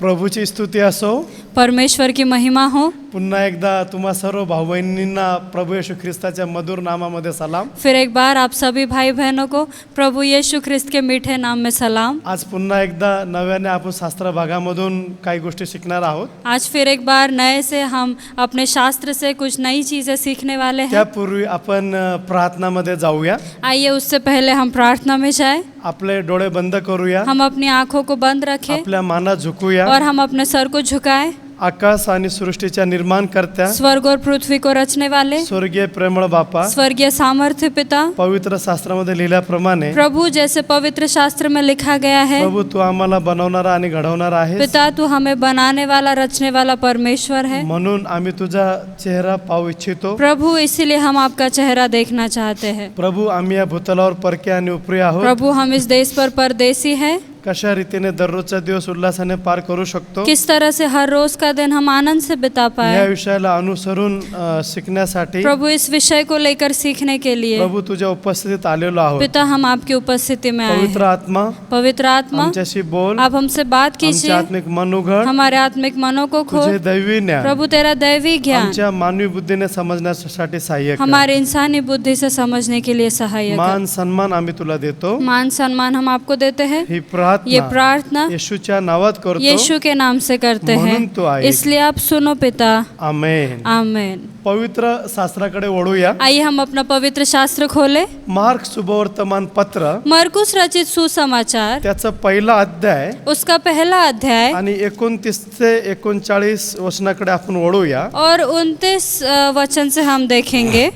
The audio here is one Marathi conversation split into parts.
प्रभूची स्तुती असो. परमेश्वर की महिमा हो. पुन्हा एकदा तुम्हा सर्व भाऊ बहिणींना प्रभू येशू ख्रिस्ताच्या मधुर नामामध्ये सलाम. फिर एक बार आप सभी भाई बहनों को प्रभु यीशु ख्रिस्त के मीठे नाम में सलाम. आज पुन्हा एकदा नव्याने आपण शास्त्र भागामधून काही गोष्टी शिकणार आहोत. आज फिर एक बार नए से हम अपने शास्त्र से कुछ नई चीज़ें सीखने वाले हैं. त्यापूर्वी आपण प्रार्थनामध्ये जाऊया. आइए उससे पहले हम प्रार्थना में जाएं. आपले डोळे बंद करूया. हम अपनी आंखों को बंद रखें आपल्या माना झुकूया. और हम अपने सर को झुकाएं. आकाश आणि सृष्टीच्या निर्माणकर्त्या, स्वर्ग और पृथ्वी को रचने वाले, स्वर्गीय प्रेमळ बापा, स्वर्गीय सामर्थ्य पिता, पवित्र शास्त्रामध्ये लिहिल्याप्रमाणे प्रभु जैसे पवित्र शास्त्र में लिखा गया है, प्रभू तू आम्हाला बनवणारा आणि घडवणारा आहेस. पिता तू हमें बनाने वाला रचने वाला परमेश्वर है. म्हणून आम्ही तुझा चेहरा पाहू इच्छितो. प्रभु इसीलिए हम आपका चेहरा देखना चाहते हैं. प्रभू आम्ही या भूतलावर परके आणि उपरी आहोत. प्रभु हम इस देश पर परदेसी हैं. कशा रीतीने दररोजचा दिवस उल्हासाने पार करू शकतो किस तरह से हर रोज का दिन हम आनंद से बिता या पाए. विषयाला अनुसरून शिकण्यासाठी प्रभु इस विषय को लेकर सीखने के लिए प्रभू तुझ्या उपस्थितीत आलेलो आहोत. पिता हम आपकी उपस्थिति में आए पवित्र हैं. आत्मा पवित्र आत्मा आमच्याशी बोल. आप हमसे बात आमचे कीजिए. आत्मिक मन उघड. हमारे आत्मिक मनों को तुझे खोल. दैवी ज्ञान प्रभु तेरा दैवी ज्ञान आमच्या मानवी बुद्धीने समजण्यासाठी सहाय्य कर. हमारे इंसानी बुद्धि से समझने के लिए सहायक है. मान सन्मान आम्ही तुला देतो. मान सम्मान हम आपको देते हैं. ही ये प्रार्थना प्रार्थना येशूच्या नावात करतो. यीशु के नाम से करते म्हणून हैं. तो ऐक. इसलिए आप सुनो पिता. आमेन. आमेन. पवित्र शास्त्राकडे वळूया. आइए हम अपना पवित्र शास्त्र खोले. मार्क शुभवर्तमान पत्र मरकुस रचित सुसमाचार त्याचा पहिला अध्याय उसका पहला अध्याय आणि 29 ते 39 वचनाकडे आपण वळूया. और 29 वचन से हम देखेंगे.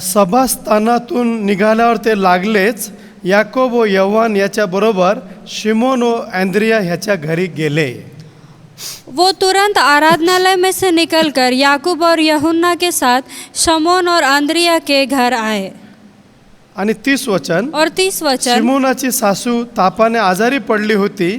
सभास्थानातून निघाल्यावर ते लागलेच याकोब व यव्हान याच्या बरोबर शिमोन व अँद्रिया ह्याच्या घरी गेले. वो तुरंत आराधनालय में से निकलकर याकूब और यूहन्ना के साथ शमौन और अंद्रिया के घर आए. आणि 30 वचन. और 30 वचन. शिमोनाची सासू तापाने आजारी पडली होती.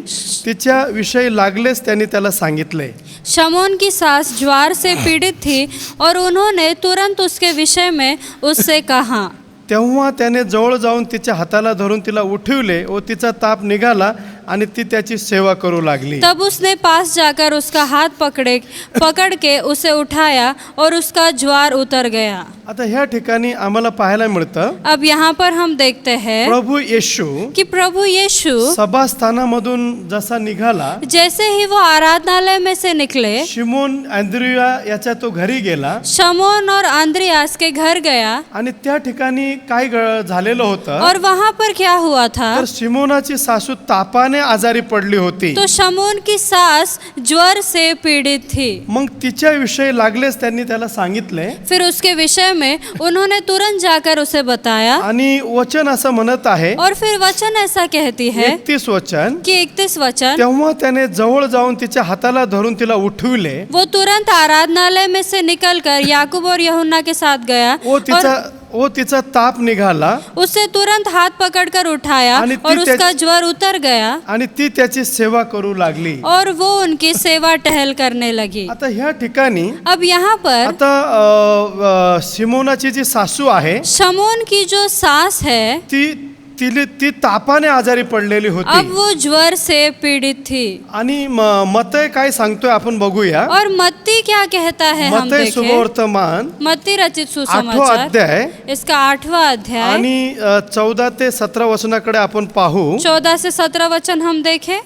तिच्या विषयी लागलेच त्यांनी त्याला सांगितले. शमौन की सास ज्वार से पीड़ित थी और उन्होंने तुरंत उसके विषय में उससे कहा. तेव्हा त्याने जवळ जाऊन तिच्या हाताला धरून तिला उठविले व तिचा ताप निघाला आणि ती त्याची सेवा करू लागली. तब उसने पास जाकर उसका हाथ पकड़ के उसे उठाया और उसका ज्वार उतर गया. आता ह्या ठिकाणी आम्हाला पाहायला मिळतं अब यहाँ पर हम देखते हैं प्रभू येशू कि प्रभु यीशु सभास्थानामधून जसा निघाला, जैसे ही वो आराधनालय में से निकले, शिमोन अँद्रिया याच्या तो घरी गेला शमौन और अंद्रियास के घर गया. आणि त्या ठिकाणी काय झालेलं होतं. और वहाँ पर क्या हुआ था. तर शिमोनाची सासू तापाने आजारी पडली होती. तो शमौन की सास ज्वर से पीड़ित थी. मग तिच्या विषयी लागलेच त्यांनी त्याला सांगितले. फिर उसके विषय में उन्होंने तुरंत जाकर उसे बताया. आणि वचन असं म्हणत आहे, और फिर वचन ऐसा कहती है 31 वचन, कि 31 वचन. तेव्हा त्याने जवळ जाऊन तिच्या हाताला धरून तिला उठविले. वो तुरंत आराधनालय में से निकलकर याकूब और यूहन्ना के साथ गया वो तिचा ताप निघाला. उससे तुरंत हाथ पकड़कर उठाया आणि ती और उसका ज्वर उतर गया. आणि ती त्याची सेवा करू लागली. और वो उनकी सेवा टहल करने लगी. आता ह्या ठिकाणी अब यहाँ पर आता सिमोनाची जी सासू आहे, शमौन की जो सास है ती तापाने आजारी पडलेली अब होती. वो ज्वर से पीड़ित थी. आणि मत्तय काय सांगतोय आपण बघूया. और मत्ती क्या कहता है हम मत्तय देखें. शुभवर्तमान मत्ती रचित 8वां सुसमाचार अध्याय इसका 8वां अध्याय आणि 14 ते 17 वचनाकडे आपण पाहू. 14 से 17 वचन हम देखें.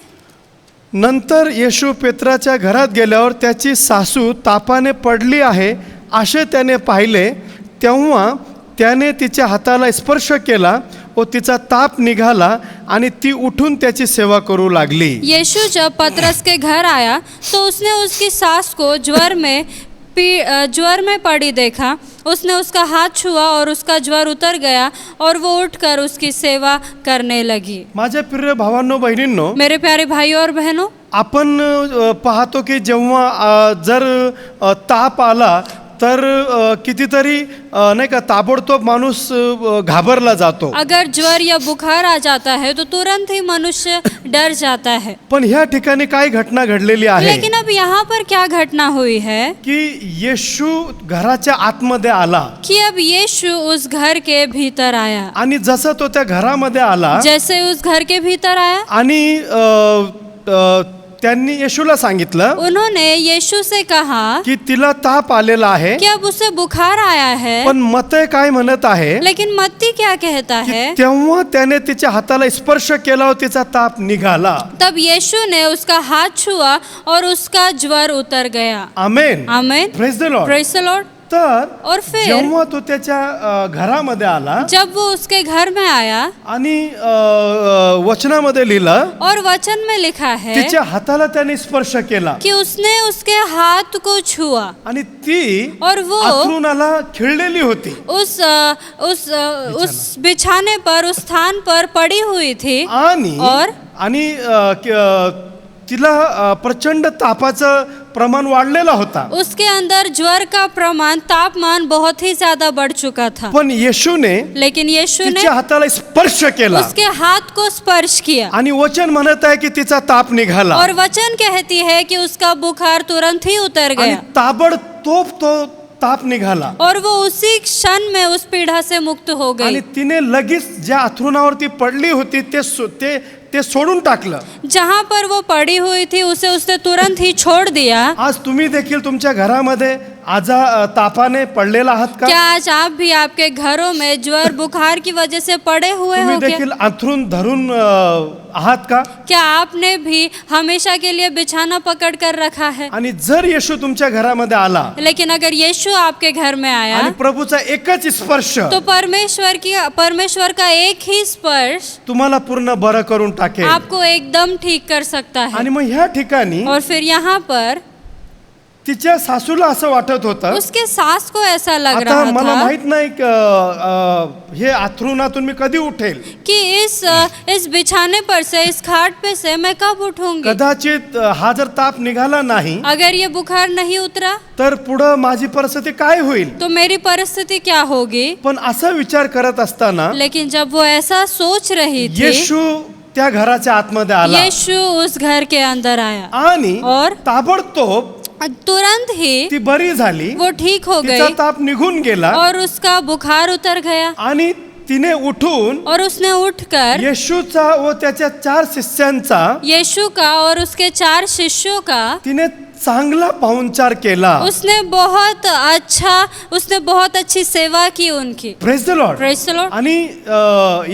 नंतर येशू पेत्राच्या घरात गेल्यावर त्याची सासू तापाने पडली आहे असे त्याने पाहिले. तेव्हा त्याने तिच्या हाताला स्पर्श केला व तिचा ताप निघाला आणि ती उठून त्याची सेवा करू लागली. यीशु जब पतरस के घर आया तो उसने उसकी सास को ज्वर में पड़ी देखा. उसने उसका हाथ छुआ और उसका ज्वर उतर गया और वो उठकर उसकी सेवा करने लगी. माझ्या प्रिय भावांनो बहिणींनो, मेरे प्यारे भाइयों और बहनों, आपण पाहतो की जेव्हा जर ताप आला तर कितीतरी नाही का ताबडतोब माणूस घाबरला जातो. अगर ज्वर या बुखार आ जाता है तो तुरंत ही मनुष्य डर जाता है. पण ह्या ठिकाणी काय घटना घडलेली आहे लेकिन अब यहाँ पर क्या घटना हुई है की येशू घराच्या आतमध्ये आला कि अब यीशु उस घर के भीतर आया. आणि जसं तो त्या घरामध्ये आला जैसे उस घर के भीतर आया, आणि त्यांनी येशूला सांगितलं उन्होंने यीशु से कहा की तिला ताप आलेला आहे. कि अब उसे बुखार आया है. पण मत्तय काय म्हणत आहे लेकिन मत्ती क्या कहता की है, तेव्हा त्याने तिच्या हाताला स्पर्श केला व तिचा ताप निघाला. तब यीशु ने उसका हाथ छुआ और उसका ज्वर उतर गया. Amen. Amen. Praise the Lord. Praise the Lord. तर और फिर जेव्हा तो त्याच्या घरामध्ये आला जब वो उसके घर में आया आणि वचनामध्ये लिहिलं और वचन में लिखा है तिच्या हाताला त्याने स्पर्श केला कि उसने उसके हाथ को छुआ आणि ती और वो अंथरुणाला खिळलेली होती उस बिछाने पर, उस स्थान पर पड़ी हुई थी. और तिला प्रचंड तापाचं प्रमाण वाढलेला होता. उसके अंदर ज्वर का प्रमाण, तापमान बहुत ही ज्यादा बढ़ चुका था. पण येशूने लेकिन यीशु ने तिच्या हाताला स्पर्श केला उसके हाथ को स्पर्श किया आणि वचन म्हणत आहे की तिचा ताप निघाला और वचन कहती है कि उसका बुखार तुरंत ही उतर आणि गया ताबडतोब तो ताप निघाला और वो उसी क्षण में उस पीड़ा से मुक्त हो आणि गई. तिने लगेच ज्या अंथरुणावरती पडली होती ते सोडून टाकलं. जहाँ पर वो पड़ी हुई थी उसे उसने तुरंत ही छोड़ दिया. आज तुम्ही देखील तुमच्या घरामध्ये तापाने पडलेला आहात का? क्या आज आप भी आपके घरों में ज्वर बुखार की वजह से पड़े हुए तुम्ही हो क्या? देखील अंथरूण धरून आहात का? क्या आपने भी हमेशा के लिए बिछाना पकड़ कर रखा है? आणि जर येशू तुमच्या घरामध्ये आला लेकिन अगर यीशु आपके घर में आया आणि प्रभूचा एकच स्पर्श तो परमेश्वर का एक ही स्पर्श तुम्हाला पूर्ण बरं करून टाकेल. आपको एकदम ठीक कर सकता है. आणि मग ह्या ठिकाणी और फिर यहाँ पर तिच्या सासूला असं वाटत होतं उसके सास को ऐसा लग आता रहा मला था माहित नाही हे अंथरुणातून मी कधी उठेल. कि इस बिछाने पर से, इस खाट पे से मैं कब उठूंगी. कदाचित हा जर ताप निघाला नाही अगर ये बुखार नहीं उतरा तर पुढं माझी परिस्थिती काय होईल. तो मेरी परिस्थिति क्या होगी. पण असा विचार करत असताना लेकिन जब वो ऐसा सोच रही थी, येशू त्या घराच्या आतमध्ये आला यीशु उस घर के अंदर आया आणि और ताबडतोब तुरंत ही ती बरी झाली. वो ठीक हो तिचा गई ताप निघून गेला और उसका बुखार उतर गया. आणि तिने उठून और उसने उठकर येशूचा व त्याच्या 4 शिष्यांचा यीशु का और उसके 4 शिष्यों का तिने चांगला पाहुणचार केला. उसने बहुत अच्छी सेवा की उनकी. Praise the Lord. Praise the Lord. आणि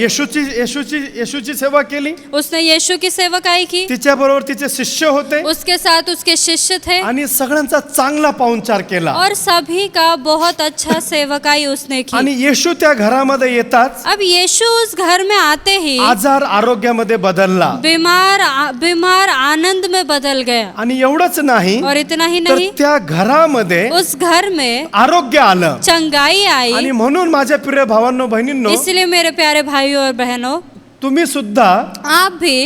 येशूची सेवा केली. उसने यीशु की सेवकाई की. तिच्या बरोबर तिचे शिष्य होते उसके साथ उसके शिष्य थे आणि सगळ्यांचा चांगला पाहुणचार केला. और सभी का बहुत अच्छा सेवकाई उसने की. आणि येशू त्या घरामध्ये येताच अब यीशु उस घर में आते ही आजार आरोग्यामध्ये बदलला. बीमार आनंद में बदल गया. आणि एवढंच नाही और इतना ही तर नहीं, त्या घरामध्ये उस घर में आरोग्य आलं. चंगाई आणि आई. म्हणून माझ्या प्रिय भावांनो बहिणींनो इसलिए मेरे प्यारे भाइयों और बहनों, तुम्ही सुद्धा आप भी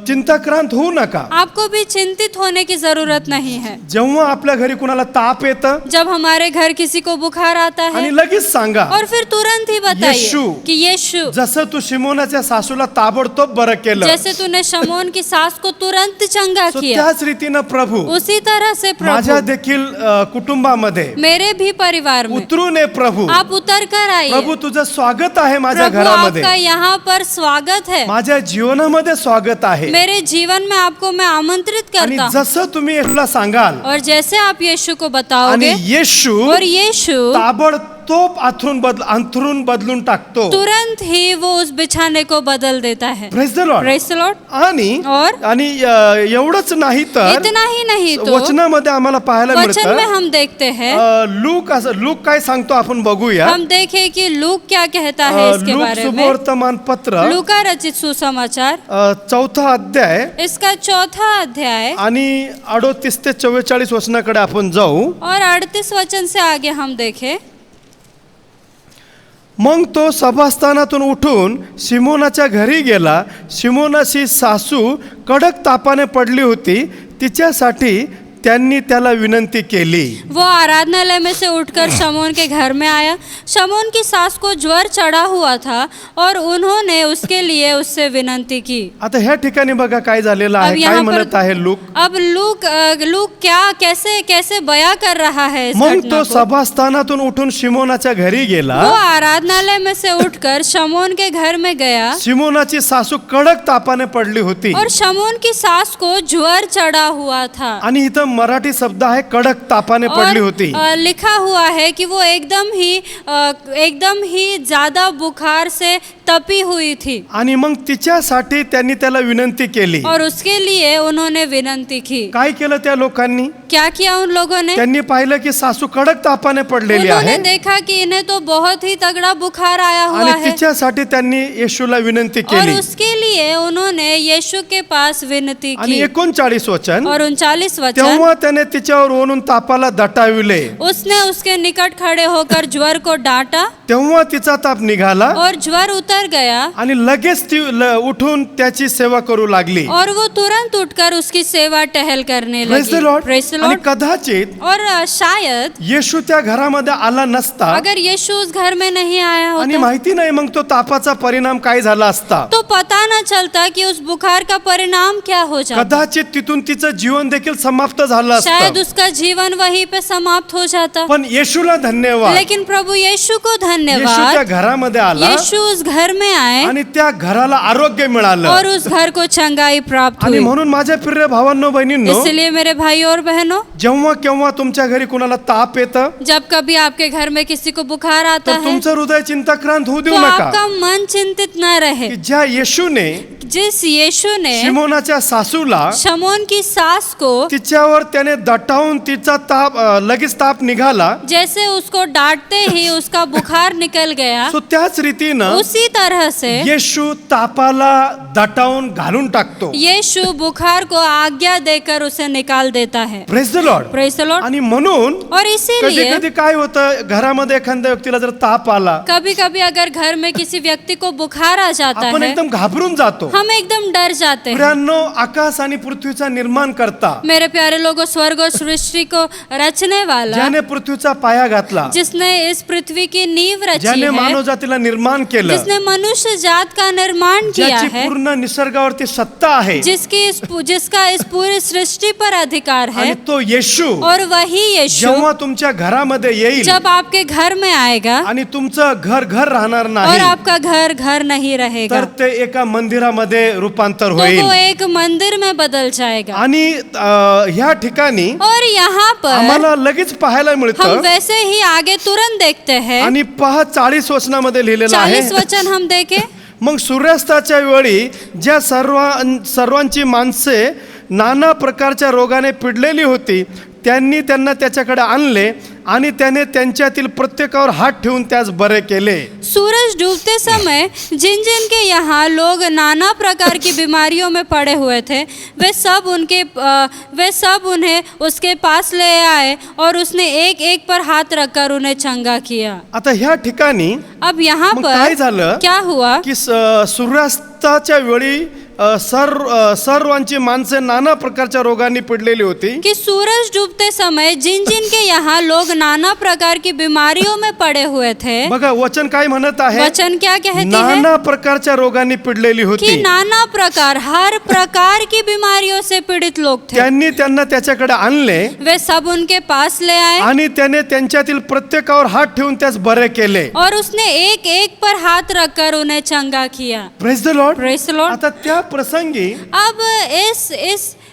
चिंताक्रांत होऊ नका. आपको भी चिंतित होने की जरूरत नहीं है. जेव्हा आपल्या घरी कुणाला ताप येतं जब हमारे घर किसी को बुखार आता है आणि लगेच सांगा और फिर तुरंत ही यीशु, बताइए कि यीशु, जसं तू शिमोनाच्या सासूला ताबडतोब बरं केलं जैसे तूने शमौन की सास को तुरंत चंगा So किया, त्याच रीतीनं प्रभू उसी तरह से माझ्या प्रभु देखील कुटुंबामध्ये मेरे भी परिवार में उतरून ये प्रभू. आप उतर कर आइए. प्रभू तुझं स्वागत आहे माझ्या प्रभु घरामध्ये. आपका यहाँ पर स्वागत है. माझ्या जीवनामध्ये स्वागत आहे. मेरे जीवन में आपको मैं आमंत्रित आणि करता हूँ. जसं तुम्ही येशूला सांगाल और जैसे आप यीशु को आणि बताओगे येशू और यीशु ताबडतोब अंथरून बदलून टाकतो. तुरंत ही वो उस बिछाने को बदल देता है. Praise the Lord. Praise the Lord. आणि एवढंच नाही तर इतना ही नहीं तो वचनामध्ये आम्हाला पाहायला वचन में मिळतं. हम देखते हैं, लूक काय सांगतो आपण बघूया. हम देखें कि लूक क्या कहता है इसके लूक बारे में. सुवर्तमान पत्र लूका रचित सुसमाचार 4 अध्याय इसका 4 अध्याय आणि 38 ते 44 वचनाकडे आपण जाऊ. और 38 वचन से आगे हम देखें. मग तो सभास्थानातून उठून शिमोनाच्या घरी गेला. शिमोनाची सासू कडक तापाने पडली होती. तिच्यासाठी त्यांनी त्याला विनंती केली. वो आराधनालय में से उठकर शमौन के घर में आया. शमौन की सास को ज्वर चढ़ा हुआ था और उन्होंने उसके लिए उससे विनंती की. आता ह्या ठिकाणी बघा काय झालेलं अब आहे, काय यहाँ म्हणत आहे लूक. अब लूक क्या कैसे कैसे बया कर रहा है इस मग घटना तो को. सभास्थानातून उठून शिमोनाच्या घरी गेला. वो आराधनालय में से उठकर शमौन के घर में गया शिमोनाची सासू कडक तापाने पडली होती. और शमौन की सास को ज्वर चढ़ा हुआ था. आणि इथं मराठी शब्द आहे कडक तापाने पडली होती. और लिखा हुआ है कि वो एकदम ही ज्यादा बुखार से तपी हुई थी. आणि मग तिच्यासाठी त्यांनी त्याला विनंती केली. और उसके लिए उन्होंने विनंती की. काय केलं त्या लोकांनी? क्या किया उन लोगों ने? त्यांनी पाहिलं की सासू कडक तापाने पडलेली उन्होंने आहे देखा कि इन्हें तो बहुत ही तगड़ा बुखार आया हुआ आणि है तिच्यासाठी त्यांनी येशूला विनंती और केली. उसके लिए उन्होंने यीशु के पास विनती आणि की. 39 वचन, और 39 वचन, तेव्हा त्याने तिच्यावर ओनून तापाला दटाविले. उसने उसके निकट खड़े होकर ज्वर को डांटा तेव्हा तिचा ताप निघाला और ज्वर उतर गया आणि लगेच ती उठून त्याची सेवा करू लागली. और वो तुरंत उठकर उसकी सेवा टहल करने Praise the लगी. Lord. Praise the आणि Lord. कदाचित और शायद येशू त्या घरामध्ये आला नसता अगर यीशु उस घर में नहीं आया आणि होता माहिती नाही मग तो तापाचा परिणाम काय झाला असता. तो पता न चलता कि उस बुखार का परिणाम क्या हो जाता. कदाचित तिथून तिचं जीवन देखील समाप्त झालं शायद असतं. उसका जीवन वहीं पे समाप्त हो जाता. पण येशूला धन्यवाद, लेकिन प्रभु यीशु को येशू त्या धन्यवाद, घरामध्ये आला यीशु उस घर में आए आणि त्या घराला आरोग्य मिळालं. और उस घर को चंगाई प्राप्त आणि हुई. म्हणून माझ्या प्रिय भावांनो बहिणींनो, इसलिए मेरे भाई और बहनों, जेव्हा केव्हा तुमच्या घरी कुणाला ताप येतं जब कभी आपके घर में किसी को बुखार आता तर है तुमचं हृदय चिंताक्रांत होऊ तो देऊ नका. आपका मन चिंतित न रहे. की ज्या येशूने जिस यीशु ने शिमोनाच्या सासूला शमौन की सास को तिच्यावर त्याने दटावून तिचा ताप लगेच ताप निघाला, जैसे उसको डांटते ही उसका बुखार निकल गया, सो त्याच रीतीनं उसी तरह से येशू तापाला दटावून घालून टाकतो. यीशु बुखार को आज्ञा देकर उसे निकाल देता है. Praise the Lord. Praise the Lord. आणि म्हणून और कधी इसीलिए कधी काय होतं, घरामध्ये एखाद्या व्यक्तीला जर ताप आला कभी कभी अगर घर में किसी व्यक्ति को बुखार आ जाता आपण है एकदम घाबरून जातो. हम एकदम डर जाते हैं. प्रियांनो, आकाश आणि पृथ्वीचा निर्माण करता, मेरे प्यारे लोगों, स्वर्ग और सृष्टि को रचने वाला, ज्याने पृथ्वीचा पाया घातला, जिसने इस पृथ्वी की नींव रची ज्याने है, मानव जातीला निर्माण केलं, जिसने मनुष्य जात का निर्माण किया ज्याची है, पूर्ण निसर्गावरती सत्ता आहे, जिसका इस पूरी सृष्टि पर अधिकार है, आणि तो येशू और वही यीशु जेव्हा तुमच्या घरामध्ये येईल जब आपके घर में आएगा आणि तुमचं घर घर राहणार और नाही, आपका घर घर नहीं रहेगा, तर ते एका मंदिरामध्ये रूपांतर तो होईल. वो एक मंदिर में बदल जाएगा. आणि ह्या ठिकाणी और यहाँ पर आम्हाला लगेच पाहायला हम मिळतं. वैसे ही आगे तुरंत देखते हैं. आणि पहा 40 वचनामध्ये लिहिलेलं 40 आहे, वचन हम देखें. मग सूर्यास्ताच्या वेळी ज्या सर्वांची माणसे नाना प्रकारच्या रोगाने पिडलेली होती त्यांनी त्यांना त्याच्याकडे आणले आणि त्याने त्यांच्यातील प्रत्येकावर हात ठेवून त्यास बरे केले. सूरज डूबते समय जिन जिन के यहाँ लोग नाना प्रकार की बीमारियों में पड़े हुए थे वे सब उन्हें उसके पास ले आए और उसने एक एक पर हाथ रखकर उन्हें चंगा किया. आता ह्या ठिकाणी अब यहाँ मग काय पर झालं क्या हुआ की सूर्यास्ताच्या वेळी सर्वांची माणसे नाना प्रकारच्या रोगांनी पिडलेली होती. कि सूरज डूबते समय जिन जिन के यहाँ लोग नाना प्रकार की बीमारियों में पड़े हुए थे. बघा वचन काय म्हणत आहे, वचन क्या कहती है नाना प्रकारच्या रोगांनी पिडलेली कि होती. नाना प्रकार, हर प्रकार की बीमारियों से पीड़ित लोग थे. त्यांनी त्यांना त्याच्याकडे आणले वे सब उनके पास ले आए आणि त्याने त्यांच्यातील प्रत्येकावर हात ठेवून त्यास बरे केले. और उसने एक एक पर हाथ रखकर उन्हें चंगा किया. Praise the Lord. Praise the Lord. आता त्या प्रसंगी अब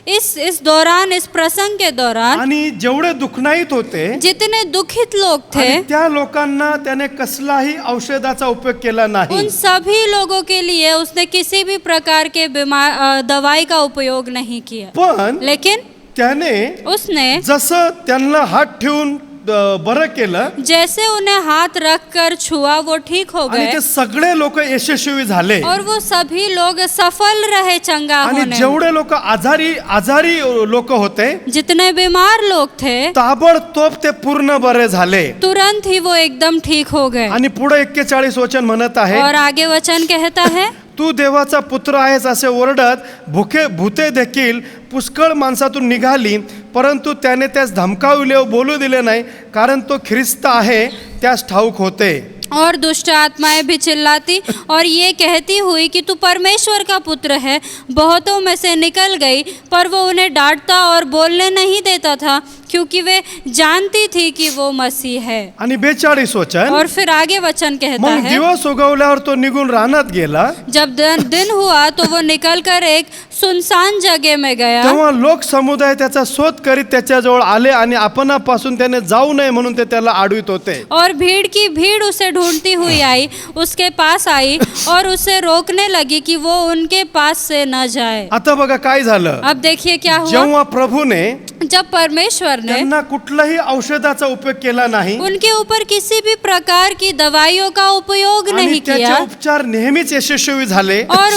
इस दौरान, इस प्रसंग के दौरान आणि जेवढे दुखनाईत होते जितने दुखित लोग थे आणि त्या लोकांना त्याने कसलाही औषधाचा उपयोग केला नाही. उन सभी लोगों के लिए उसने किसी भी प्रकार के दवाई का उपयोग नहीं किया. पण लेकिन त्याने उसने जसं त्यांना हात ठेवून बरं केलं, जैसे उन्हें हाथ रखकर छुआ वो ठीक हो आणि गए ते सगळे लोक यशस्वी झाले. और वो सभी लोग सफल रहे चंगा आणि होने में. जेवढे लोक आजारी लोक होते जितने बीमार लोग थे ताबडतोब ते पूर्ण बरे झाले. तुरंत ही वो एकदम ठीक हो गए. आणि पुढे 41 वचन म्हणत आहे, और आगे वचन कहता है तू देवाचा पुत्र आहेस असे ओरडत भूते देखील पुष्कळ माणसातून निघाली. परंतु त्याने त्यास धमकाविले व बोलू दिले नाही, कारण तो ख्रिस्त आहे त्यास ठाऊक होते. और दुष्ट आत्माएं भी चिल्लाती और ये कहती हुई कि तू परमेश्वर का पुत्र है. बहुतों में से निकल गई, पर वो उन्हें डांटता और बोलने नहीं देता था, क्योंकि वे जानती थी कि वो मसीह है. आणि 42 वचन. और फिर आगे वचन कहता मग है, दिवस उगवल्यावर तो निघून रानात गेला. जब दिन हुआ तो वो निकलकर एक सुनसान जगह में गया. तेव्हा लोक समुदाय त्याचा शोध करीत त्याच्याजवळ आले आणि आपणापासून त्याने जाऊ नये म्हणून ते त्याला आडवीत होते. और भीड़ की भीड़ उसे ढूंढती हुई आई, उसके पास आई और उसे रोकने लगी कि वो उनके पास से न जाए. आता बघा काय झालं. अब देखिए क्या हुआ. जेव्हा प्रभूने जब परमेश्वर ने त्यांना कुठलाही औषधाचा उपयोग केला नाही उनके ऊपर किसी भी प्रकार की दवाइयों का उपयोग आणि नहीं त्याचे किया, उपचार नेहमीच यशस्वी झाले. और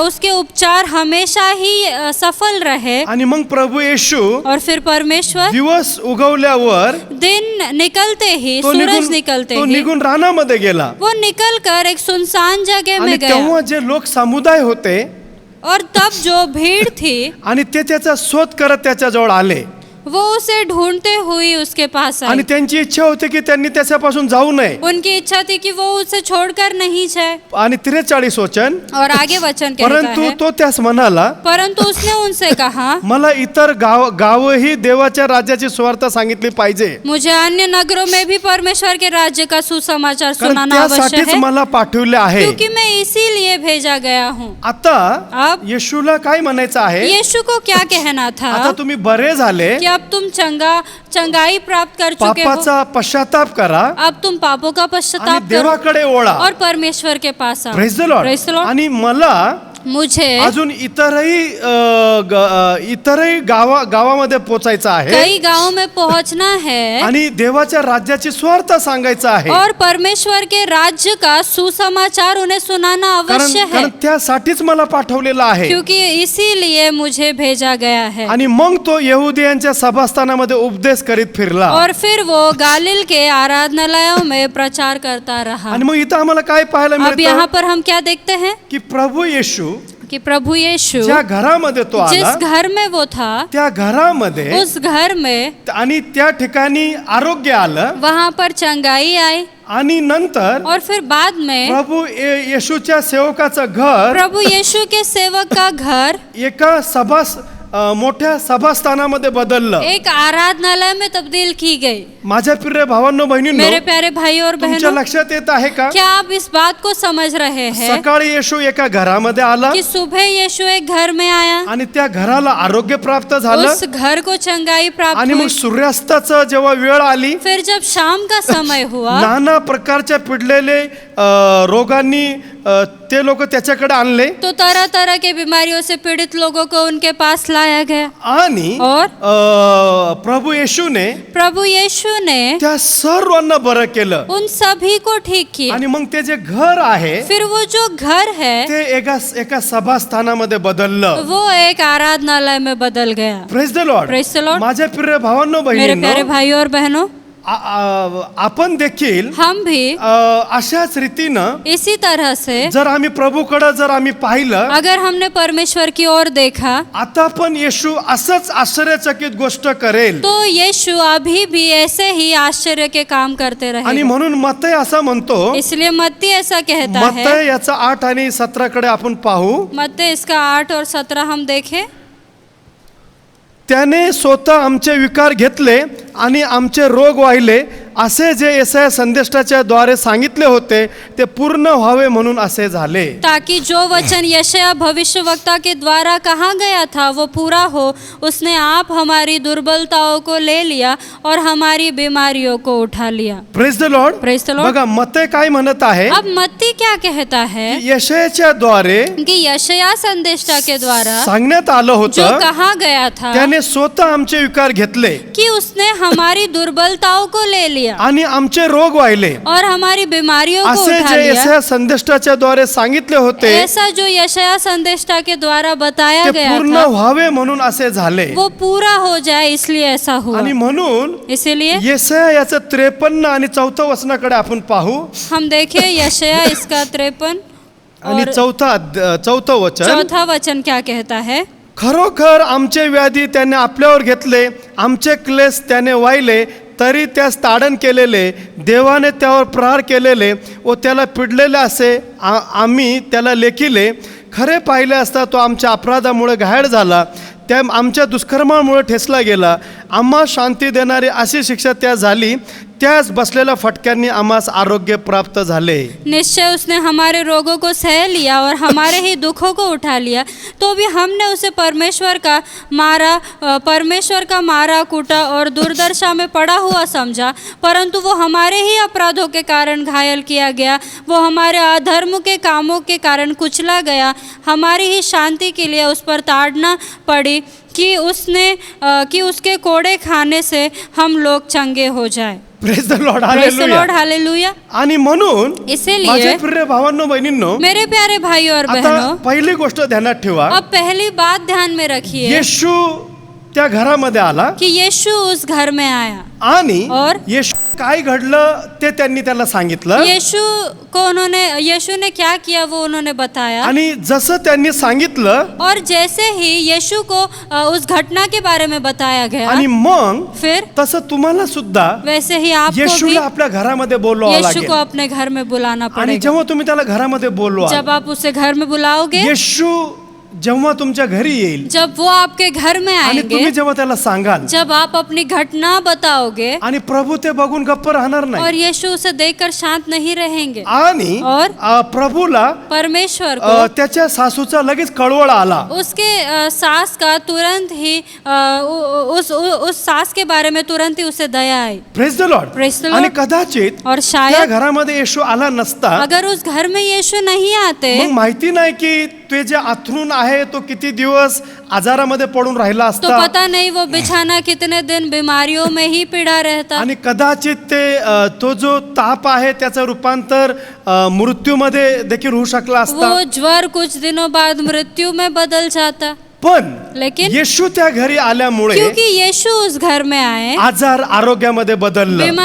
उसके उपचार हमेशा ही सफल रहे. आणि मग प्रभू येशू और फिर परमेश्वर दिवस उगवल्यावर दिन निकलते ही, तो सूरज निकलते ही, निघून रानामध्ये गेला. वो निकल कर एक सुनसान जगह आणि में गया. तेव्हा जे लोक समुदाय होते और तब जो भीड़ थी आणि ते त्याचा शोध करत त्याच्याजवळ आले वो उसे ढूंढते हुए उसके पास आणि आई. त्यांची इच्छा होती की त्यांनी त्याच्यापासून जाऊ नये. उनकी इच्छा थी कि वो उसे छोड़कर नहीं जाए. आणि 43 वचन. और आगे वचन कहता परंतु है, तो त्यास म्हणाला, परंतु उसने उनसे कहा, मला इतर गावही देवाच्या राज्याची सुवार्ता सांगितली पाहिजे, मुझे अन्य नगरों में भी परमेश्वर के राज्य का सुसमाचार कारण सुनाना अवश्य त्यासाठीच है, मला पाठवले आहे. क्योंकि मैं इसीलिए भेजा गया हूँ. आता अब येशूला काय म्हणायचं आहे. यीशु को क्या कहना था आता तुम्ही बरे झाले, कि अब तुम चंगाई प्राप्त कर चुके हो, पापाचा पश्चाताप करा अब तुम पापों का आणि पश्चाताप करो देवाकडे ओळा. और परमेश्वर के पास आओ. Praise the Lord. Praise the Lord. आणि मला मुझे अजून इतरही गावामध्ये पोचायचं आहे कई गांवों में पहुंचना है आणि देवाच्या राज्याची सुवार्ता सांगायचं आहे. और परमेश्वर के राज्य का सुसमाचार उन्हें सुनाना अवश्य है, कारण त्यासाठीच मला पाठवलेलं आहे. क्योंकि इसीलिए मुझे भेजा गया है. आणि मग तो यहुदियांच्या सभास्थानामध्ये उपदेश करीत फिरला. और फिर वो गालिल के आराधनालयों में प्रचार करता रहा. आणि मग इथं आम्हाला काय पाहायला अब यहाँ मिळतं पर हम क्या देखते हैं की प्रभू येशू कि प्रभु यीशु ज्या घरामध्ये तो आला जिस घर में वो था, त्या घरामध्ये उस घर में आणि त्या ठिकाणी आरोग्य आलं वहां पर चंगाई आई. आणि नंतर और फिर बाद में प्रभू येशूच्या सेवकाचं घर प्रभु यीशु के सेवक का घर एका मोठ्या सभास्थानामध्ये बदललं. एक आराधनालय में तब्दील की गई. माझ्या प्रिय भावांनो बहिणींनो, मेरे प्यारे भाई और तुमच्या बहनों, लक्षात येत आहे का. क्या आप इस बात को समझ रहे हैं सकाळी येशू एका घरामध्ये आला कि सुबह यीशु एक घर में आया, आणि त्या घराला आरोग्य प्राप्त झालं. उस घर को चंगाई प्राप्त आणि मग हुई. सूर्यास्ताचं जेव्हा वेळ आली, फिर जब शाम का समय हुआ, नाना प्रकारच्या पिडलेले रोगांनी ते लोक त्याच्याकडे आणले तो तरह तरह के बीमारियों से पीड़ित लोगों को उनके पास लाया गया. आणि और प्रभू येशूने प्रभु यीशु ने त्या सर्वांना बरं केलं. उन सभी को ठीक किया. आणि मग ते जे घर आहे फिर वो जो घर है ते एका सभास्थानामध्ये बदललं. वो एक आराधनालय में बदल गया. Praise the Lord. Praise the Lord. माझ्या प्रिय भावांनो मेरे प्यारे बहिणींनो, भाई और बहनों, आपण देखील हम भी अशाच रीतीनं इसी तरह से जर आम्ही प्रभूकडे जर आम्ही पाहिलं, अगर हमने परमेश्वर की ओर देखा, आता पण येशू असंच आश्चर्यचकित गोष्ट करेल. तो यीशु अभी भी ऐसे ही आश्चर्य के काम करते आणि रहे. म्हणून मत्तय असं म्हणतो. इसलिए मत्ती ऐसा कहता है. मत्तय याचा 8 आणि 17 कडे आपण पाहू. मत्ती इसका 8 और 17 हम देखें. त्याने स्वतः आमचे विकार घेतले आणि आमचे रोग वाहिले, असे जे येसाया संदेष्टाच्या द्वारे सांगितले होते ते पूर्ण व्हावे म्हणून असे झाले. ताकि जो वचन यशायाह भविष्यवक्ता के द्वारा कहा गया था वो पूरा हो. उसने आप हमारी दुर्बलताओं को ले लिया और हमारी बीमारियों को उठा लिया. Praise the Lord. Praise the Lord. बघा मत्तय काय म्हणत आहे. अब मत्ती क्या कहता है यशायाच्या द्वारे कि यशायाह संदेष्टा के द्वारा सांगण्यात आलं जो होतं, कहा गया था त्याने स्वतः आमचे विकार घेतले कि उसने हमारी दुर्बलताओं को ले लिया आणि आमचे रोग वाहिले, और हमारी बीमारियों को असे उठा जे लिया. येसाया संदेष्टाच्या द्वारे सांगितले होते ऐसा जो यशायाह संदेष्टा के द्वारा बताया ते गया पूर्ण था व्हावे म्हणून असे झाले. वो पूरा हो जाए इसलिए ऐसा हुआ. आणि म्हणून इसीलिए येसाया याचं 53 आणि 4 वचनाकडे आपण पाहू. हम देखें यशायाह इसका 53 आणि और 4 वचन. चौथा वचन क्या कहता है. खरोखर आमचे व्याधी त्याने आपल्यावर घेतले, आमचे क्लेश त्याने वाहिले, तरी त्यास ताडण केलेले, देवाने त्यावर प्रहार केलेले व त्याला पिडलेले असे आम्ही त्याला लेखिले. खरे पाहिले असता तो आमच्या अपराधामुळे घायल झाला, त्या आमच्या दुष्कर्मामुळे ठेचला गेला. आम्हा शांती देणारी अशी शिक्षा त्या झाली, त्यास बसलेल्या फटक्यांनी आम्हास आरोग्य प्राप्त झाले. निश्चय उसने हमारे रोगों को सह लिया और हमारे ही दुखों को उठा लिया. तो भी हमने उसे परमेश्वर का मारा कूटा और दुर्दशा में पड़ा हुआ समझा. परंतु वो हमारे ही अपराधों के कारण घायल किया गया, वो हमारे अधर्म के कामों के कारण कुचला गया. हमारी ही शांति के लिए उस पर ताड़ना पड़ी कि उसके कोड़े खाने से हम लोग चंगे हो जाए. Praise the Lord, Praise the Lord, hallelujah. Hallelujah. आणि म्हणून इसीलिए माझे प्रिय भावांनो बहिणींनो, मेरे प्यारे भाइयों और आता बहनों, पहिली गोष्ट ध्यानात ठेवा, अब पहली बात ध्यान में रखिए येशू त्या घरामध्ये आला कि यीशु उस घर में आया आणि और येशू काय घडलं ते त्यांनी त्याला सांगितलं. यीशु ने क्या किया वो उन्होंने बताया. आणि जसं त्यांनी सांगितलं और जैसे ही यीशु को उस घटना के बारे में बताया गया, आणि मग फिर तसं तुम्हाला सुद्धा वैसे ही आपको भी येशूला आपल्या घरामध्ये बोलवावं यीशु लागेल. को अपने घर में बुलाना आणि पड़ेगा. जेव्हा तुम्ही त्याला घरामध्ये बोलवा, जब आप उसे घर में बुलाओगे, येशू जेव्हा तुमच्या घरी येईल जब वो आपके घर में आणि तुम्ही आएंगे, जेव्हा त्याला सांगाल जब आप अपनी घटना बताओगे, आणि प्रभू ते बघून गप्प राहणार नाही और यीशु उसे देखकर शांत नहीं रहेंगे, आणि और प्रभूला परमेश्वर को त्याच्या सासूचा लगेच कळवळ आला. उसके सास का तुरंत ही उस सास के बारे में तुरंत ही उसे दया आई. Praise the Lord. Praise the Lord. आणि कदाचित और त्या शायद घरामध्ये येशू आला नसता, अगर उस घर में यीशु नहीं आते, मग माहिती नाही की ते जे आथरून आहे तो किती दिवस आजारामध्ये पडून राहिला तो असता, पता नहीं वो बिछाना कितने दिन बीमारियों में ही पीड़ा रहता. आणि कदाचित ते तो जो ताप आहे त्याचं रूपांतर मृत्यूमध्ये देखील होऊ शकला असता. वो ज्वर कुछ दिनों बाद मृत्यू में बदल जाता. पण लेकिन येशू त्या घरी आल्यामुळे क्योंकि यीशु उस घर में आए, आजार आरोग्यामध्ये बदललं,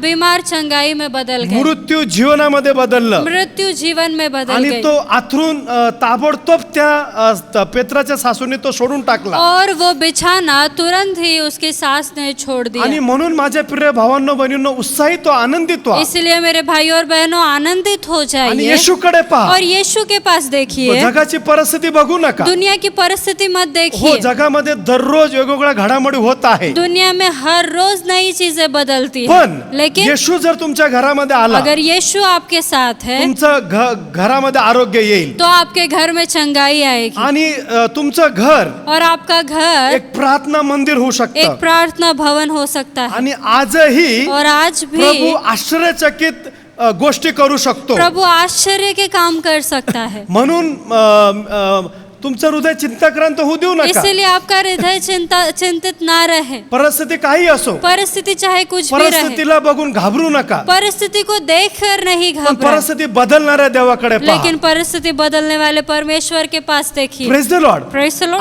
बीमार चंगाई में बदल गए, मृत्यू जीवनामध्ये बदललं, मृत्यू जीवन में बदल आणि गई, तो आथरून ताबडतोब त्या पेत्राच्या सासूने तो सोडून टाकला. और वो बिछाना तुरंत ही उसकी सास ने छोड़ आणि दिया. म्हणून माझ्या प्रिय भावांनो बहिणींनो, उत्साहित व्हा, आनंदित व्हा इसलिए मेरे भाइयों और बहनों, आनंदित हो आणि जाइए येशूकडे पहा. और यीशु के पास देखिए. जगाची परिस्थिती बघू नका. दुनिया की परिस्थिती मत हो, देखिए. जगामध्ये दररोज वेगवेगळ्या घडामोडी होत आहे, दुनिया में हर रोज नई चीजें बदलती है. पण लेकिन येशू जर तुमच्या घरामध्ये आला, अगर यीशु आपके साथ है, तुमचं घरामध्ये आरोग्य येईल तो आपके घर में चंगाई आएगी, आणि तुमचं घर और आपका घर एक प्रार्थना मंदिर होऊ एक शकतं. प्रार्थना भवन हो सकता है. आणि आजही और आज प्रभू भी आश्चर्यचकित गोष्टी करू शकतो. प्रभु आश्चर्य के काम कर सकता है. म्हणून तुमचं हृदय चिंताक्रांत होऊ देऊ नका. इसीलिए आपका हृदय चिंतित ना रहे. परिस्थिती काही असो, परिस्थिति चाहे कुछ भी रहे, परिस्थितीला बघून घाबरू नका, परिस्थिति को देखकर नहीं पण घबराए, परिस्थिती बदलणाऱ्या देवाकडे पहा. लेकिन परिस्थिति बदलने वाले परमेश्वर के पास देखिए. Praise the Lord. Praise the Lord.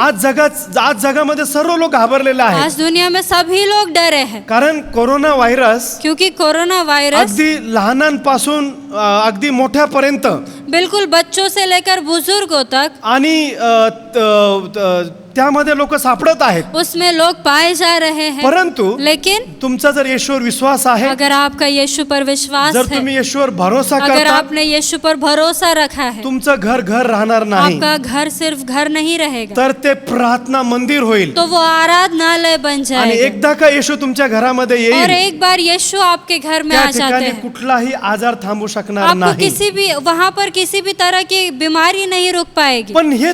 आज जगामध्ये सर्व लोक घाबरलेले आहेत, आज दुनिया में सभी लोग डरे हैं, कारण कोरोना व्हायरस क्योंकि कोरोना वायरस अगदी लहानांपासून अगदी मोठ्यापर्यंत बिल्कुल बच्चों से लेकर बुजुर्गों तक, आणि त्यामध्ये लोक सापडत आहेत. उसमें लोग पाए जा रहे हैं. परंतु लेकिन तुमचा जर येशूवर विश्वास आहे, अगर आपका यीशु पर विश्वास जर है, तुम्ही येशूवर भरोसा अगर करता, आपने यीशु पर भरोसा रखा है, तुमचं घर राहणार नाही, आपका घर सिर्फ घर नहीं रहेगा, तर ते प्रार्थना मंदिर होईल. तो वो आराधनालय बन आणि जाएगा. एकदा का येशू तुमच्या घरामध्ये और येईल, एक बार यीशु आपके घर में त्या आ जाते ठिकाणी हैं, कुठलाही आजार थांबू शकणार आपको नाही. वहां पर किसी भी तरह की बीमारी नहीं रुक पाएगी. पण हे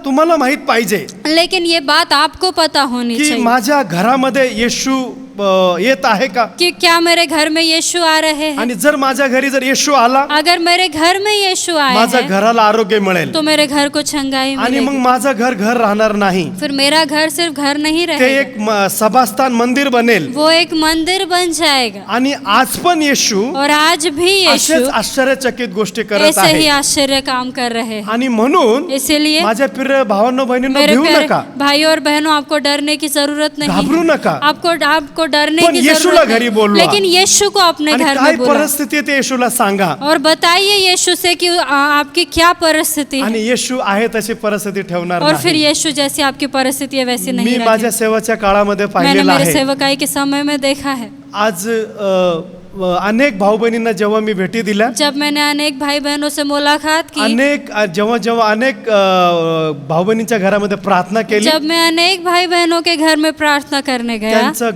तुम्हाला माहित पाहिजे लेकिन ये बात आपको पता होनी की चाहिए माझ्या घरामध्ये येशू येत आहे का, कि क्या मेरे घर में यीशु आ रहे हैं. आणि जर माझ्या घरी जर येशू आला, अगर मेरे घर में यीशु आए माझ्या हैं, घराला आरोग्य मिळेल, तो मेरे घर को छंगाई आणि मग मिलेगी. माझं घर राहणार नाही, फिर मेरा घर सिर्फ घर नहीं ते रहेगा, एक सभास्थान मंदिर बनेल. वो एक मंदिर बन जाएगा. आणि आज पण येशू और आज भी यीशु असेच आश्चर्यचकित गोष्टी करत ऐसे ही आहे. आश्चर्य काम कर रहे हैं. आणि म्हणून इसीलिए माझ्या प्रिय भावांनो बहिणींनो, मेरे भिवू प्यारे नका, भाइयों और बहनों, आपको डरने की जरूरत नहीं घाबरू है. नका. आपको आपको डरने पण की येशूला जरूरत घरी नहीं, बोलवा. लेकिन यीशु को अपने आणि घर काय में बुलाओ परिस्थिती आहे ते येशूला सांगा. और बताइए यीशु से कि आपकी क्या परिस्थिति है, आणि येशू आहे तशी परिस्थिती ठेवणार और फिर नाही. यीशु जैसी आपकी परिस्थिति है वैसी नहीं मी रखें. माझ्या सेवाच्या काळामध्ये मैंने पाहिलेलं मेरे आहे. सेवकाई के समय में देखा है, आज अनेक भाऊ बहिणींना जेव्हा मी भेटी दिल्या, जब मैंने अनेक भाई बहनों से मुलाकात की, जेव्हा अनेक भाऊ बहिणींच्या घरामध्ये प्रार्थना केली, जब मैं अनेक भाई बहनों के घर में प्रार्थना करने गया, त्यांचं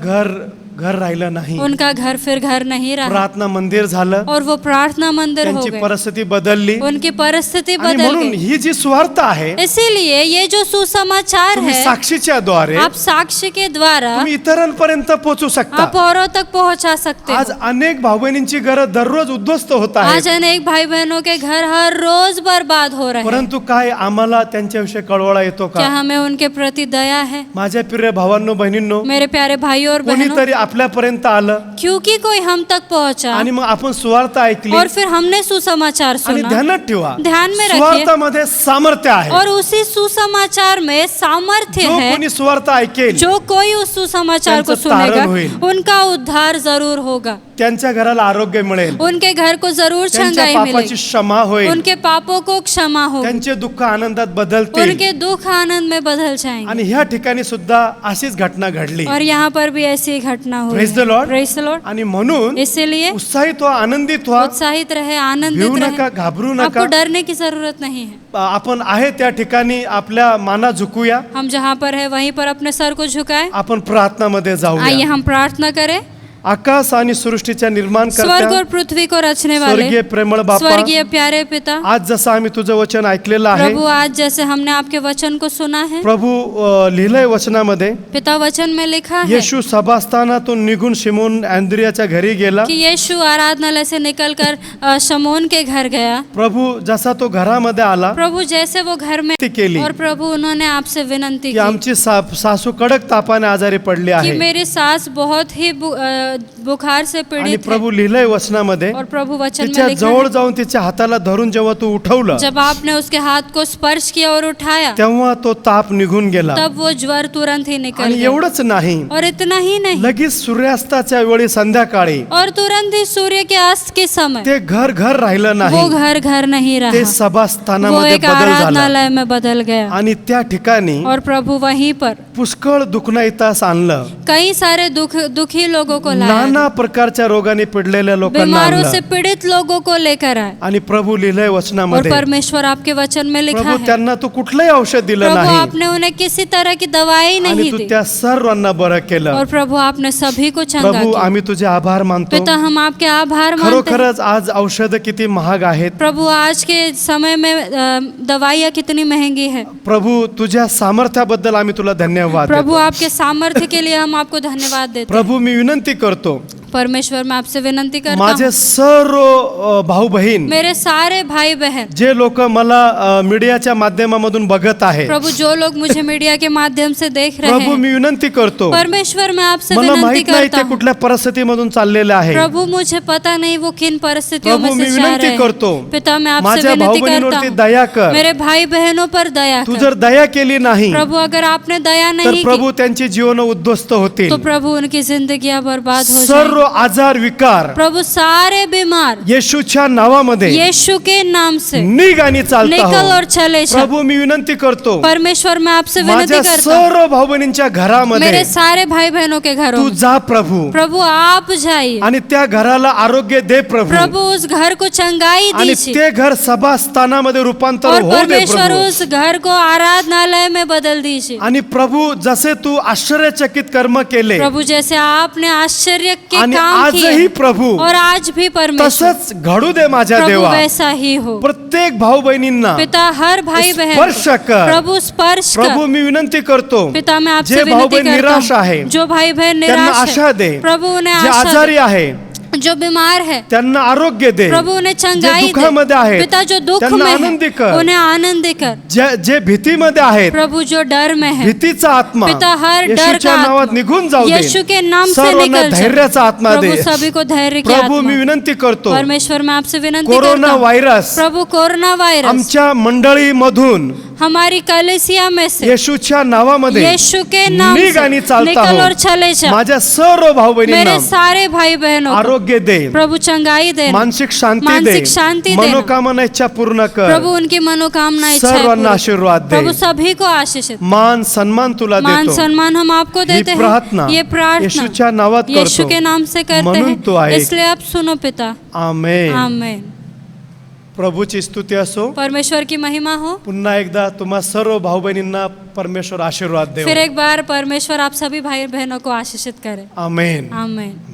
घर राहिलं नाही. उनका घर फिर घर नहीं रहा प्रार्थना मंदिर झालं, और वो प्रार्थना मंदिर हो त्यांची गए, परिस्थिती बदलली. उनकी परिस्थिति आणि बदल म्हणून गई. ही जी सुवार्ता आहे, इसीलिए ये जो सुसमाचार तुम्ही है, साक्षीच्या द्वारे आप साक्ष्य के द्वारा तुम्ही इतरांपर्यंत पोहोचू शकता. आप औरों तक पहुंचा सकते आज हो. अनेक भाऊ बहिणींची घरं दररोज उद्ध्वस्त होत आज आहेत. अनेक भाई बहनों के घर हर रोज बर्बाद हो रहे हैं. परंतु काय आम्हाला त्यांच्याविषयी कळवळा येतो क्या का? हमें उनके प्रति दया है? माझ्या प्रिय भावांनो बहिणींनो, मेरे प्यारे भाइयों और बहनों, कोणीतरी आपल्यापर्यंत आलं क्योंकि कोई हम तक पहुंचा आणि मग आपण सुवार्ता ऐकली और फिर हमने सुसमाचार आणि सुना, ध्यानात ठेवा, ध्यान में रखिए, सुवार्तामध्ये सामर्थ्य आहे. और उसी सुसमाचार में सामर्थ्य जो है. कोणी सुवार्ता ऐकेल जो कोई उस सुसमाचार को त्यांचं तारण सुनेगा, होईल. उनका उद्धार जरूर होगा, त्यांच्या घराला आरोग्य मिळेल, उनके घर को जरूर त्यांच्या चंगाई पापाची मिलेगी, क्षमा होईल, उनके पापों को क्षमा होगी, त्यांचे दुःख आनंदात बदलतील. उनके दुख आनंद में बदल जाएंगे. आणि ह्या ठिकाणी सुद्धा अशीच घटना घडली. और यहाँ पर भी ऐसी ही घटना हुई. Praise the Lord. Praise the Lord. आणि म्हणून इसीलिए उत्साहित व्हा, आनंदित व्हा, उत्साहित रहे, भिवू आनंदित नका, रहे, घाबरू आपको नका. डरने की जरूरत नहीं है. आपण आहे त्या ठिकाणी आपल्या माना झुकूया, हम जहाँ पर है वहीं पर अपने सर को झुकाएं. आपण प्रार्थनामध्ये आइए जाऊया. हम प्रार्थना करें. आकाश आणि सृष्टीच्या निर्माण स्वर्ग करता और पृथ्वी को रचने वाले स्वर्गीय प्रेमळ बापा, स्वर्गीय प्यारे पिता, आज जसं आम्ही तुझं वचन ऐकलेलं आहे प्रभु आज जैसे हमने आपके वचन को सुना है, प्रभू, लिहिलंय वचनामध्ये, पिता वचन में लिखा है येशू सभास्थानातून निघून शिमोन अँद्रियाच्या घरी गेला. कि यीशु आराधनालय से निकलकर शमौन के घर गया. प्रभू जसा तो घरामध्ये आला, प्रभु जैसे वो घर में, ती केली और प्रभु उन्होंने आपसे विनंती की की आमची सासू कडक तापाने आजारी पडली कि आहे. मेरी सास बहुत ही बुखार से आणि पीड़ित है. प्रभू लिहिलंय वचनामध्ये, और प्रभु वचन तिच्या में लिखा जवळ है, जाऊन तिच्या हाताला धरून जेव्हा तू उठवलं, जब आपने उसके हाथ को स्पर्श किया और उठाया, तेव्हा तो ताप निघून गेला. तब वो ज्वर तुरंत ही निकल आणि गया. एवढंच नाही, और इतना ही नहीं, लगेच सूर्यास्ताच्या वेळी संध्याकाळी और तुरंत ही सूर्य के अस्त के समय ते घर राहिलं वो नाही, घर घर नहीं ते रहा, वो सभास्थानामध्ये एक बदल झाला. आराधनालय में बदल गया. आणि त्या ठिकाणी और प्रभु वहीं पर पुष्कळ दुखनाईतास आणलं. कई सारे दुखी लोगों को लाया, नाना प्रकारच्या रोगाने पिडलेल्या लोकांना बीमारों से आणलं. पीड़ित लोगों को लेकर आए. आणि प्रभू लिहिलंय और वचनामध्ये, परमेश्वर आपके वचन में लिखा प्रभू है, त्यांना तू कुठलंही औषध दिलं प्रभु नाही आपने उन्हें किसी तरह की दवाई आणि नहीं तू दी, त्या सर्वांना बरं केलं. और प्रभु आपने सभी को चंगा प्रभू किया. आम्ही तुझे आभार मानतो. पिता हम आपके आभार मानते हैं. खरोखरच आज औषध किती महाग आहेत. प्रभु आज के समय में दवाइयाँ कितनी महंगी है. प्रभू तुझ्या सामर्थ्याबद्दल आम्ही तुला धन्यवाद प्रभु देतो. आपके सामर्थ्य के लिए हम आपको धन्यवाद देते हैं. प्रभू मी विनंती करतो, परमेश्वर मैं आपसे विनंती करता माझे हूँ, सर्व भाऊ बहीण, मेरे सारे भाई बहन, जे लोक मला मीडियाच्या माध्यमामधून बघत आहेत, प्रभु जो लोग मुझे मीडिया के माध्यम से देख रहे प्रभू हैं, मी विनंती करतो, परमेश्वर मैं आपसे मला विनंती माहित नाही करता ते हूँ, कुठल्या परिस्थितीमधून चाललेले आहे. प्रभु मुझे पता नहीं वो किन परिस्थितियों प्रभु में मी से जा विनंती रहे करतो, हैं. पिता मैं आपसे माझ्या विनंती भाऊ करता बहिणींवरती हूँ, दया कर. मेरे भाई बहनों पर दया तू कर. जर दया केली नाही प्रभु अगर आपने दया तर नहीं प्रभु की त्यांची जीवन उद्ध्वस्त होतील. तो प्रभु उनकी जिंदगियां बर्बाद हो सर्व जाएंगी. आजार विकार प्रभु सारे बीमार येशूच्या नावामध्ये यीशु के नाम से निघ आणि चालता निकल हो. और चले जा. प्रभू मी विनंती करतो, परमेश्वर मैं आपसे विनंती माझ्या करता हूँ, सर्व भाऊ बहिणींच्या घरामध्ये मेरे सारे भाई बहनों के घरों तू में जा प्रभू, प्रभु आप जाइए. आणि त्या घराला आरोग्य दे प्रभू, प्रभु उस घर को चंगाई आणि दीजिए. ते घर सभास्थानामध्ये रूपांतर और होऊ दे परमेश्वर प्रभू. उस घर को आराधनालय में बदल दीजिए. आणि प्रभू जसे तू आश्चर्यचकित कर्म केले प्रभु जैसे आपने आश्चर्य के आणि काम आजही किए प्रभू और आज भी परमेश्वर तसंच घडू दे माझ्या प्रभु देवा. वैसा ही हो. प्रत्येक भाऊ बहिणींना पिता हर भाई बहन स्पर्श कर. प्रभु स्पर्श प्रभू कर. मी विनंती करतो, पिता मैं आपसे जे भाऊ विनंती बहीण करता निराश आहे हूँ, जो भाई बहन त्यांना निराश आशा है, दे. प्रभु उन्हें जे आशा आजारी दे. आहे जो बीमार है त्यांना आरोग्य दे. प्रभु उन्हें जे चंगाई दुःखामध्ये दे. आहेत पिता जो दुख त्यांना में आनंदी है कर. उन्हें आनंदी कर. जे भीतीमध्ये आहेत प्रभु जो डर में है भीतीचा आत्मा पिता हर डर येशूच्या का नावात आत्मा निघून जाऊ दे. यीशु के नाम से सर्वांना निकल धैर्याचा आत्मा प्रभु दे. सभी को धैर्य की प्रभू आत्मा. मी विनंती करतो, परमेश्वर मैं आपसे विनंती कोरोना करता हूँ, व्हायरस प्रभु कोरोना वायरस आमच्या मंडळीमधून हमारी कलीसिया में से येशूच्या नावामध्ये यीशु के नाम निघ आणि से चालता निकल और हो. चले जा. माझ्या सर्व भाऊ बहिणींना मेरे सारे भाई बहनों को आरोग्य दे, प्रभु चंगाई दे, मानसिक शांती दे, मानसिक शांति देना. मनोकामना इच्छा पूर्ण कर. प्रभु उनकी मनोकामना इच्छाएं सर्वांना पूरी. आशीर्वाद दे. प्रभु सभी को आशीषित. मान सन्मान तुला मान देतो. सम्मान हम आपको ही देते प्रार्थना हैं. ये येशूच्या प्रार्थना नावात यीशु करतो. के नाम से करते म्हणून तो हैं. ऐक. इसलिए आप सुनो पिता. आमेन. आमेन. प्रभूची स्तुती असो. परमेश्वर की महिमा हो. पुन्हा एकदा तुम्हा सर्व भाऊ बहिणींना परमेश्वर आशीर्वाद फिर दे. एक बार परमेश्वर आप सभी भाई बहनों को आशीषित करे. आमेन. आमेन.